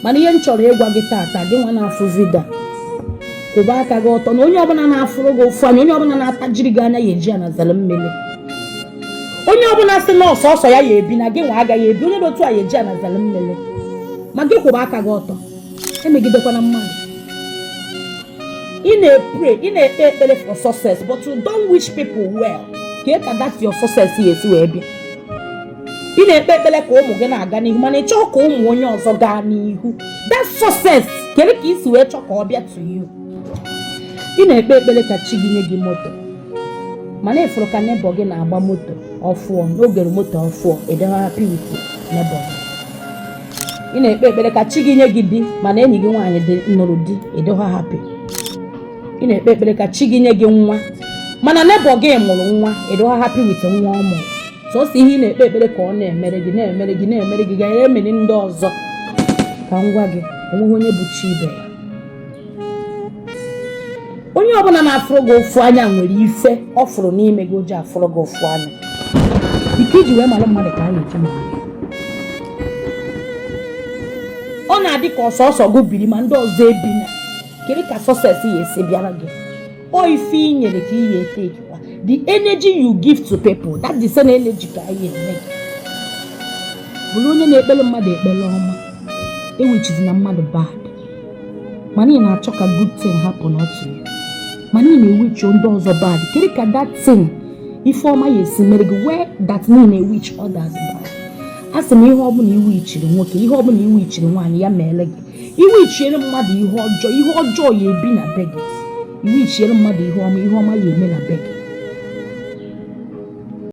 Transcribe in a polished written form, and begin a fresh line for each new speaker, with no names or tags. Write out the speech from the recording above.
mana ihe m chọrọ ịgwa gị tata gị nwa na-afụ vidio kwụba aka gị ọtọ na onye ọbụla na-afụrụ gị ụfụ anya onye ọbụla na-atajiri gị anya ya eji anazalụ mmiri onye ọbụla sị na ọsọ ya ya ebi na gị nwa agaghị ebi onye dị otu a ya eji anazalụ mmiri ma gị kwụba aka gị ọtọ emegidekwana mmadụ ị na-ekpe ekpere for success but you don't wish people well ka that your success ya esi wee bịa ị na-ekpe ekpere ka ụmụ gị na-aga n'ihu mana ị chọọ ka ụmụ onye ọzọ gaa n'ihu that success kere ka isi wee chọọ ka ọ bịa to you ị na-ekpe ekpere ka chi gị nye gị moto mana ịfụrụ ka neighbor gị na-agba moto ọfụọ n'oge moto ọfụọ ịdịghị happy with neighbor ị na-ekpe ekpere ka chi gị nye gị di mana enyi gị nwaanyị nụrụ di ịdịghị happy ị na-ekpe ekpere ka chi gị nye gị nwa mana neighbor gị mụrụ nwa ịdịghị happy with nwa ọ mụrụ sọsọ ihe ị na-ekpe ekpere ka ọ na-emere gị ga-emeri ndị ọzọ ka ngwa gị onweghị onye bụ chi ibe ya onye ọbụla na-afụrụ gị ụfụ anya nwere ife ọ fụrụ n'ime gị o ji afụrụ gị ụfụ anya ike iji wee mara mmadụ ka a na-eji mara ọ na-adị ka ọsọsọ gị biri ma ndị ọzọ ebina kiri ka success ya esi bịara gị o ife i nyere ka ihe etekwa the energy you give to people that the same energy ka anyị eme gị bụrụ onye na-ekpere mmadụ ekpere ọma ewichizi na mmadụ bad mana ị na-achọ ka good thing happen to you mana ị na-ewichi ndị ọzọ bad kiri ka that thing ife ọma ya esi mere gị where that mean na-ewichi others bad asị m ihe ọbụla iwichiri nwoke ihe ọbụla iwichiri nwaanyị ya meele gị iwichiere mmadụ ihe ọjọọ ya ebi na be gị iwichiere mmadụ ihe ọma ya eme na be gị